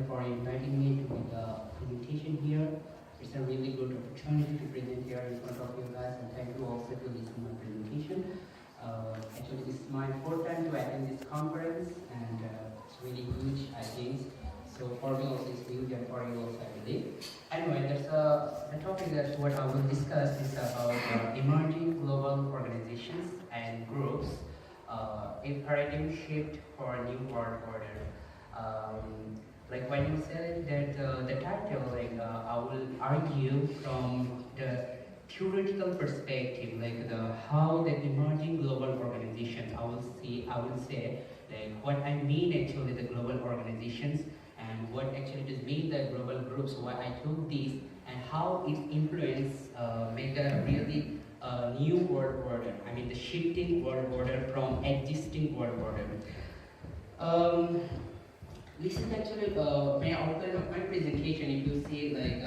for inviting me to make the presentation here. It's a really good opportunity to present here in front of you guys, and thank you also to listen to my presentation. Actually, this is my fourth time to attend this conference, and it's really huge, I think. So for me also it's huge, and for you also, I believe. Anyway, the topic that what I will discuss is about emerging global organizations and groups, a paradigm shift for a new world order. Like when you said that the title, like I will argue from the theoretical perspective, like how the emerging global organizations. I will say like what I mean actually the global organizations, and what actually does mean the global groups. Why I took this and how its influence make a really new world order. I mean the shifting world order from existing world order. This is actually my outline of my presentation. If you see, like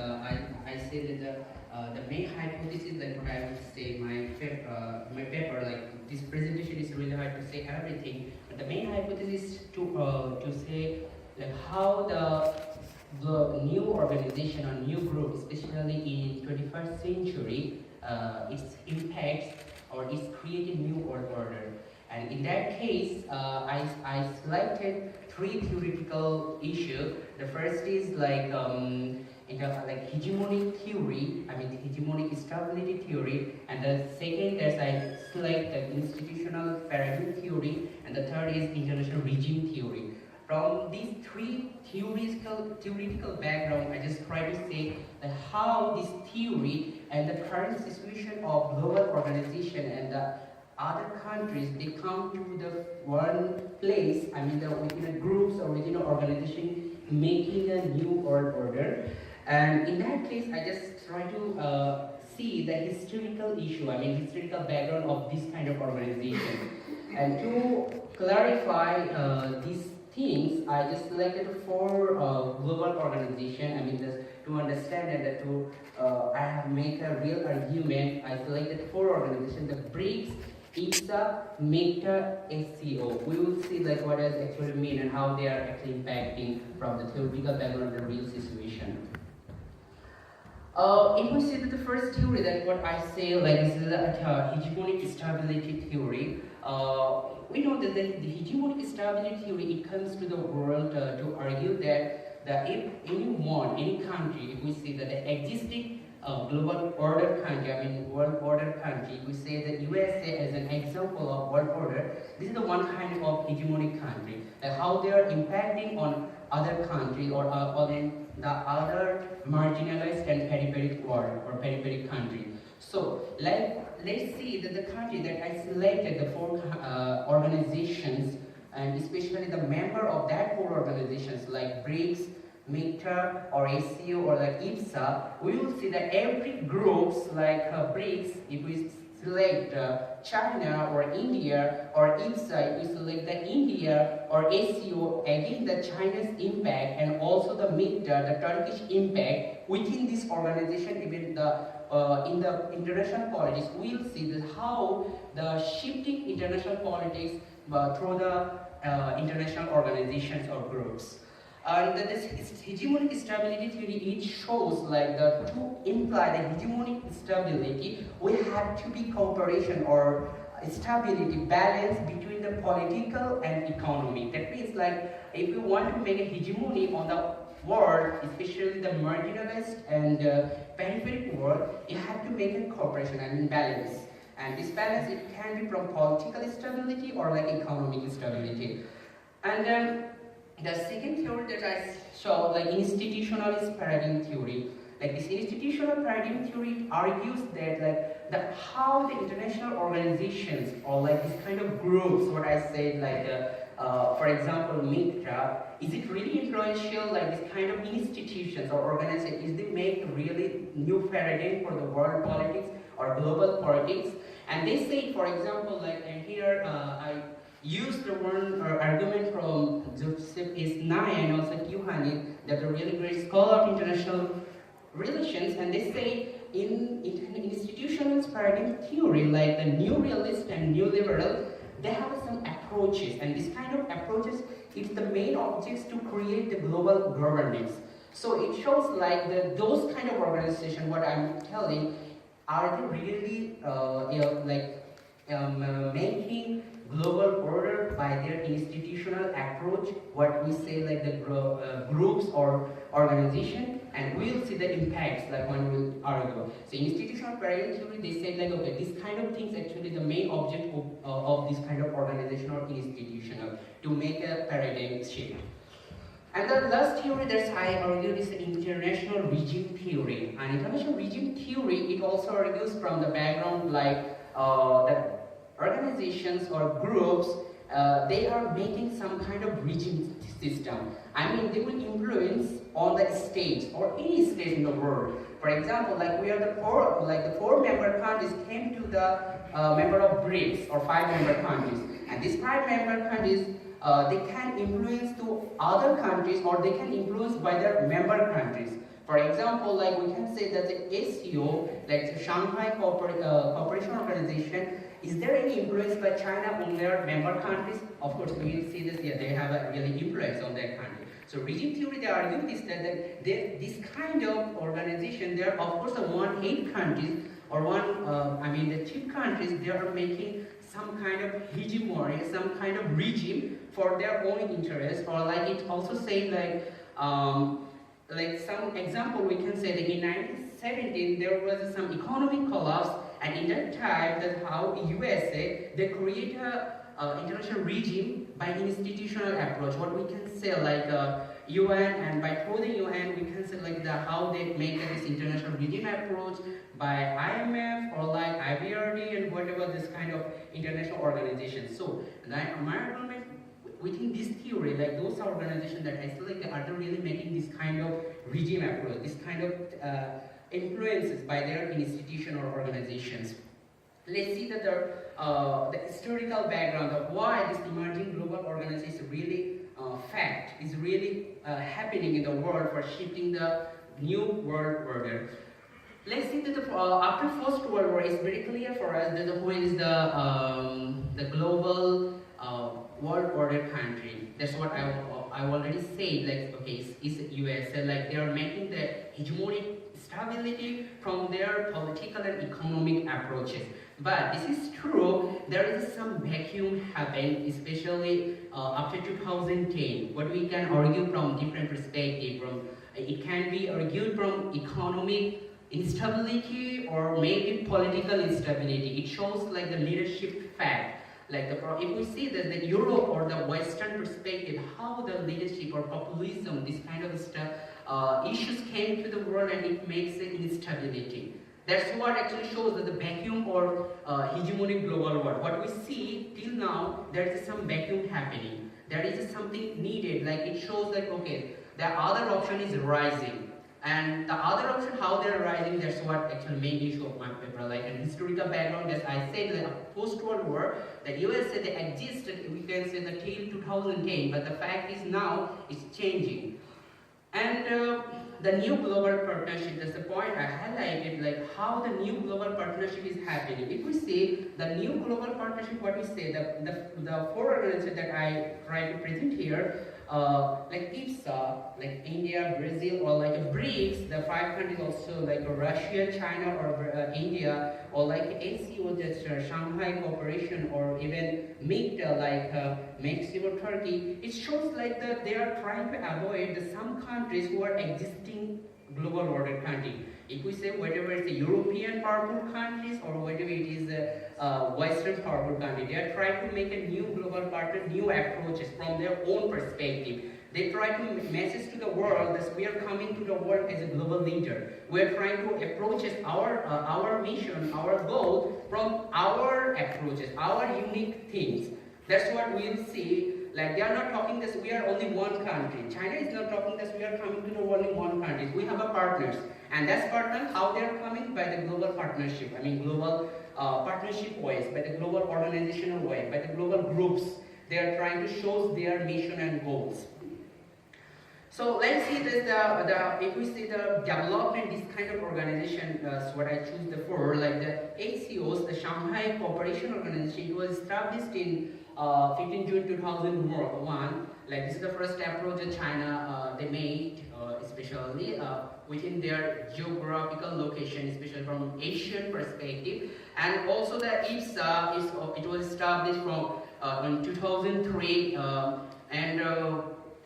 I say that the main hypothesis, like what I would say, my paper, like this presentation is really hard to say everything, but the main hypothesis to say like how the new organization or new group, especially in 21st century, its impacts or its creating new world order. And in that case, I selected three theoretical issues. The first is like hegemonic theory, I mean hegemonic stability theory, and the second is I select the institutional paradigm theory, and the third is international regime theory. From these three theoretical background, I just try to say that how this theory and the current situation of global organization and the other countries, they come to the one place, I mean within a groups or within an organization making a new world order. And in that case, I just try to see the historical issue, I mean historical background of this kind of organization. And to clarify these things, I just selected four global organizations. I mean to understand and to I have made a real argument. I selected four organizations: the BRICS, IPSA, MECTA, SCO. We will see like what does actually mean and how they are actually impacting from the theoretical background of the real situation. If we see that the first theory, that what I say, like this is a hegemonic stability theory. We know that the hegemonic stability theory, it comes to the world to argue that if any country, if we see that the existing global order country, I mean world order country, we say that USA as an example of world order, this is the one kind of hegemonic country, and how they are impacting on other countries or on the other marginalized and peripheral world or peripheral country. So let's see that the country that I selected, the four organizations, and especially the member of that four organizations like BRICS, MECTA or SCO or like IPSA, we will see that every groups like BRICS, if we select China or India, or IPSA, if we select the India or SCO, again the China's impact, and also the MECTA, the Turkish impact within this organization, even the in the international politics, we'll see that how the shifting international politics through the international organizations or groups. And this hegemonic stability theory, it shows like to imply the hegemonic stability, we have to be cooperation or stability, balance between the political and economic. That means like if you want to make a hegemony on the world, especially the marginalized and peripheral world, you have to make a cooperation, I mean balance. And this balance, it can be from political stability or like economic stability. And then the second theory that I show, like institutionalist paradigm theory. Like this institutional paradigm theory argues that like how the international organizations or like this kind of groups, what I said, like for example MECTA, is it really influential, like this kind of institutions or organizations, is they make really new paradigm for the world politics or global politics? And they say, for example, like and here I use the one argument from Joseph S. Nye and also Yuhani, that are really great scholar of international relations, and they say in institutional paradigm theory, like the new realist and new liberal, they have some approaches, and this kind of approaches it's the main objects to create the global governance. So it shows like those kind of organization, what I'm telling, are they really making global order by their institutional approach, what we say like the groups or organization, and we'll see the impacts like when we'll argue. So institutional paradigm theory, they said like, okay, this kind of things actually the main object of this kind of organization or institutional to make a paradigm shift. And the last theory that I argued is the international regime theory. And international regime theory, it also argues from the background like the organizations or groups, they are making some kind of regime system. I mean, they will influence on the states or any state in the world. For example, like we are the four member countries came to the member of BRICS or 5 member countries, and these 5 member countries they can influence to other countries or they can influence by their member countries. For example, like we can say that the ACO, like the Shanghai Cooperation Organization, is there any influence by China on their member countries? Of course, we will see this, yeah, they have a really influence on their country. So regime theory, they argue this, that this kind of organization, they are of course the 1/8 countries or the chief countries, they are making some kind of hegemony, some kind of regime for their own interest, or like it also said like some example we can say that in 1917 there was some economic collapse, and in that time that's how USA they create a international regime by institutional approach. What we can say like UN, and by through the UN we can say like how they make this international regime approach by IMF or like IBRD and whatever this kind of international organizations. So like within this theory, like those organizations that I feel like they are really making this kind of regime approach, this kind of influences by their institution or organizations. Let's see that the historical background of why this emerging global organization really fact is really happening in the world for shifting the new world order. Let's see that after First World War, it's very clear for us that who is the global world order country. That's what I already said. Like okay, it's US. So like they are making the hegemonic stability from their political and economic approaches. But this is true. There is some vacuum happened, especially after 2010. What we can argue from different perspectives. It can be argued from economic instability or maybe political instability. It shows like the leadership fact. Like if we see that the Europe or the Western perspective, how the leadership or populism, this kind of stuff, issues came to the world and it makes the instability. That's what actually shows that the vacuum or hegemonic global world. What we see till now, there is some vacuum happening. There is something needed. Like it shows that okay, the other option is rising. And the other option, how they're rising, that's what actually main issue of my paper. Like an historical background, as I said, like post-World War, the USA they existed, we can say the till 2010, but the fact is now it's changing. And the new global partnership, that's the point I highlighted, like how the new global partnership is happening. If we see the new global partnership, what we say, the four organizations that I try to present here, like IPSA, like India, Brazil, or like BRICS, the 5 countries also like Russia, China, or India, or like ACO, that's Shanghai Cooperation, or even MIGTA, like Mexico, Turkey. It shows like that they are trying to avoid some countries who are existing global order country. If we say whatever it's the European powerful countries or whatever it is Western powerful country, they are trying to make a new global partner, new approaches from their own perspective. They try to message to the world that we are coming to the world as a global leader. We are trying to approach our mission, our goal from our approaches, our unique things. That's what we'll see. Like they are not talking that we are only one country. China is not talking that we are coming to the world in one country. We have a partners, and that's partners how they are coming by the global partnership. I mean global partnership ways, by the global organizational way, by the global groups. They are trying to show their mission and goals. So let's see that if we see the development, this kind of organization, what I choose the for, like the ACOs, the Shanghai Cooperation Organization, it was established in 15 June 2001. Like this is the first approach that China they made, especially within their geographical location, especially from Asian perspective. And also the IPSA it was established from in 2003, and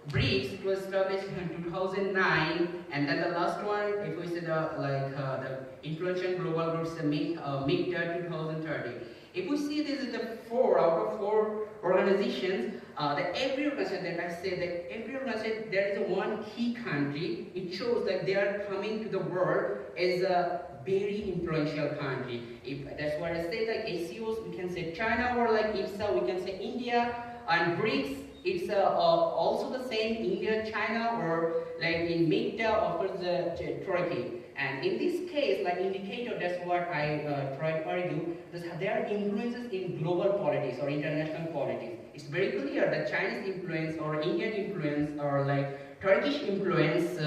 BRICS it was established in 2009, and then the last one, if we say the influential global groups, the MIGTA 2030. If we see this is the 4 out of 4 organizations, that every organization that I say that every organization there is a one key country. It shows that they are coming to the world as a very influential country. If that's what I say, like ACOs, we can say China, or like IPSA, we can say India, and BRICS. It's also the same, India, China, or like in MIGTA offers Turkey. And in this case, like indicator, that's what I try to argue, there are influences in global politics or international politics. It's very clear that Chinese influence or Indian influence or like Turkish influence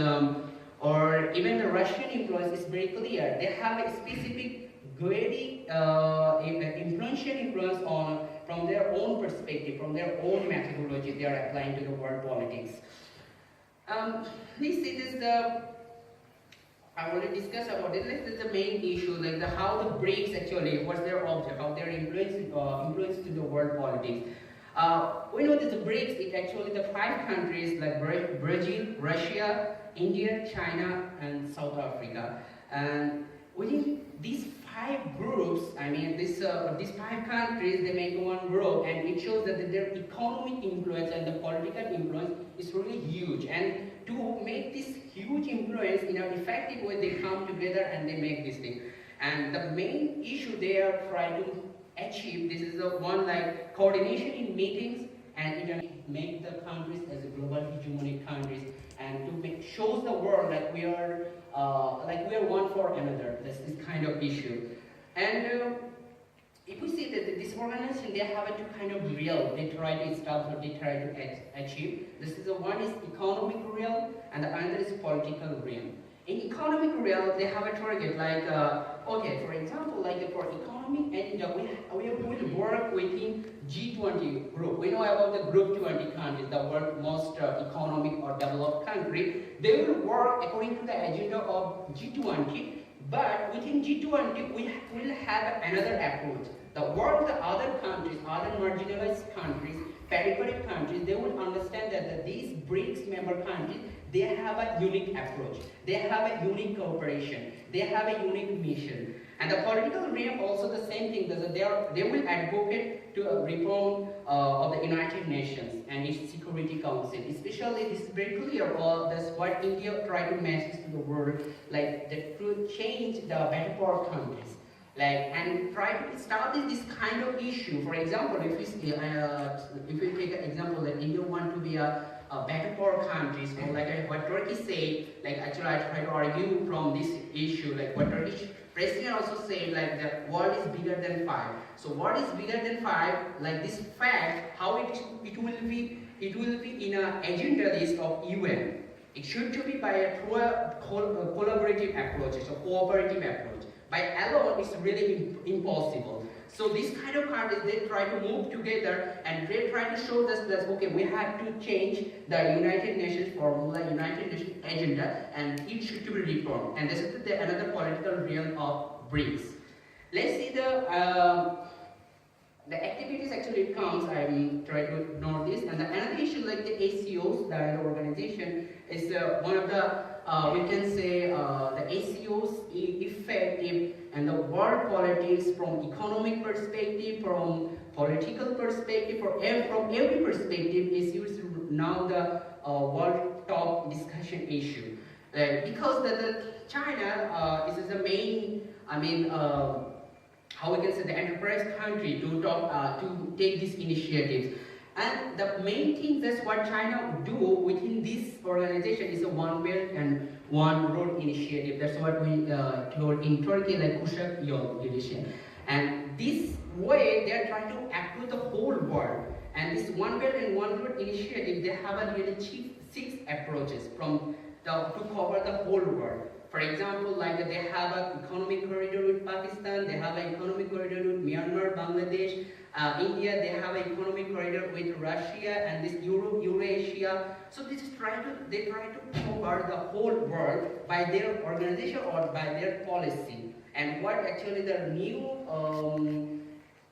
or even the Russian influence is very clear. They have a specific, very influential influence from their own perspective, from their own methodology they are applying to the world politics. This is I already discussed about it. This is the main issue, like how the BRICS actually, what's their object, how they're influence to the world politics. We know that the BRICS is actually the 5 countries like Brazil, Russia, India, China, and South Africa. And within these 5 groups, I mean these 5 countries, they make one group, and it shows that their economic influence and the political influence is really huge. And to make this huge influence in an effective way, they come together and they make this thing. And the main issue they are trying to achieve, this is the one like coordination in meetings, and it make the countries as a global hegemonic countries, and to make shows the world that we are one for another. That's this kind of issue. And if we see that this organization, they have two kind of real they try to establish or they try to achieve. This is the one is economic real, and the other is political realm. In economic realm, they have a target like, okay, for example, like for economic agenda, we will work within G20 group. We know about the group 20 countries, the world's most economic or developed country. They will work according to the agenda of G20, but within G20, we will have another approach. The world, the other countries, other marginalized countries, peripheral countries, they will understand that these BRICS member countries, they have a unique approach. They have a unique cooperation. They have a unique mission. And the political realm also the same thing. They will advocate to a reform of the United Nations and its Security Council. Especially, this is very clear. That's what India tried to message to the world, like that to change the backward countries. Like, and try to establish this kind of issue. For example, if we take an example that India want to be a backward countries, or like what Turkey say, like actually I try to argue from this issue, like what Turkish president also said, like the world is bigger than 5. So what is bigger than 5? Like this fact, how it will be in an agenda list of UN. It should be by a collaborative approach, so cooperative approach. By alone, it's really impossible. So these kind of countries, they try to move together and they try to show us that, okay, we have to change the United Nations formula, United Nations agenda, and it should be reformed. And this is another political realm of BRICS. Let's see the activities actually it comes. I'm trying to ignore this. And another issue like the ACOs, the organization, is one of the we can say the ACOs effective and the world politics from economic perspective, from political perspective, from every perspective, ACOs is now the world top discussion issue. Because the China is the main, how we can say the enterprise country to take these initiatives. And the main thing that's what China do within this organization is a one belt and one road initiative. That's what we call in Turkey like Kuşak Yol division. And this way they are trying to approach the whole world. And this one belt and one road initiative, they have a really 6 approaches to cover the whole world. For example, like they have an economic corridor with Pakistan, they have an economic corridor with Myanmar, Bangladesh, India, they have an economic corridor with Russia and this Eurasia. So they try to cover the whole world by their organization or by their policy. And what actually the new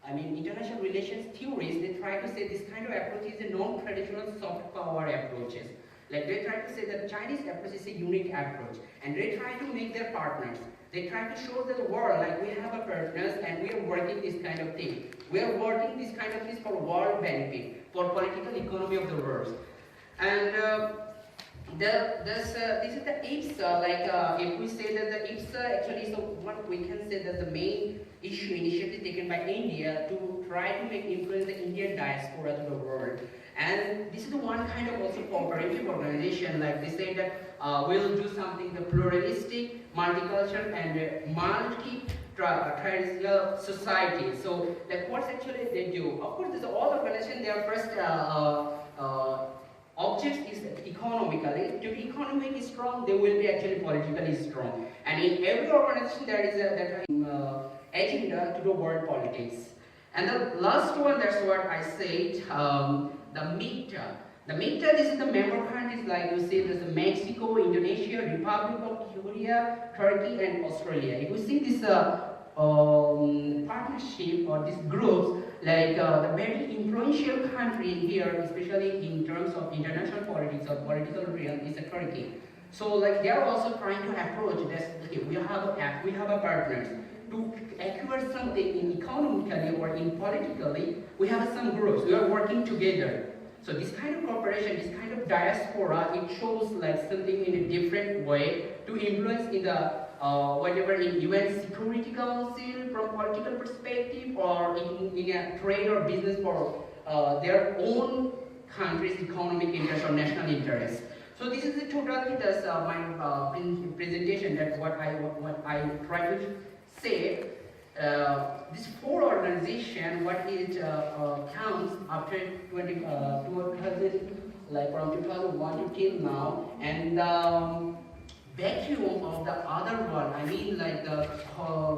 international relations theories, they try to say this kind of approach is a non-traditional soft power approaches. Like they try to say that Chinese approach is a unique approach, and they try to make their partners. They try to show the world like we have a partners and we are working this kind of thing. We are working this kind of things for world benefit, for political economy of the world. And this is the IPSA. If we say that the IPSA actually, so what we can say that the main initiative taken by India to try to make influence the Indian diaspora to the world. And this is the one kind of also cooperative organization, like they say that we'll do something the pluralistic, multicultural and multi-traditional society. So like what actually they do? Of course, all organization, their first object is economically. To be economically strong, they will be actually politically strong. And in every organization, there is a agenda to the world politics. And the last one, that's what I said, the MITA. The MITA, this is the member countries like you see, there's Mexico, Indonesia, Republic of Korea, Turkey, and Australia. If you see this partnership or these groups, like the very influential country here, especially in terms of international politics or political realm, is Turkey. So like they are also trying to approach this. Okay, we have a partners to acquire something in economically or in politically. We have some groups. We are working together. So this kind of cooperation, this kind of diaspora, it shows like something in a different way to influence in the whatever in UN Security Council from political perspective, or in a trade or business for their own country's economic interest or national interest. So this is the totally my presentation. That what I try to say. This four organization, what it counts after 2000, like from 2001 to till now, and vacuum of the other world, I mean like the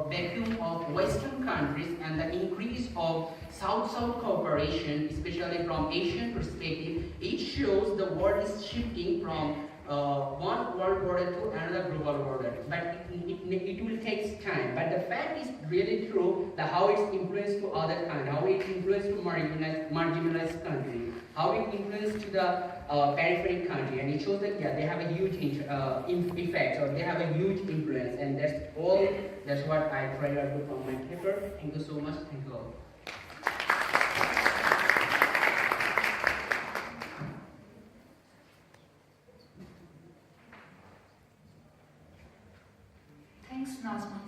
vacuum of Western countries and the increase of South-South cooperation, especially from Asian perspective, it shows the world is shifting from one world order to another global order. But it will take time. But the fact is really true that how it's influenced to other countries, how it influenced to marginalized countries, how it influenced to the peripheral country, and it shows that yeah, they have a huge effect, or they have a huge influence, and that's all. That's what I try to do from my paper. Thank you so much. Thank you all. Thanks, Nazmul,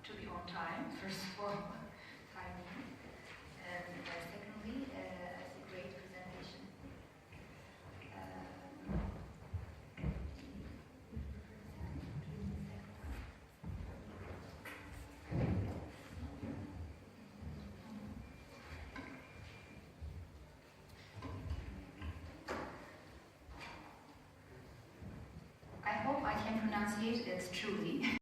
to be on time, first of all, timing, and secondly, it's a great presentation. I hope I can pronounce it truly.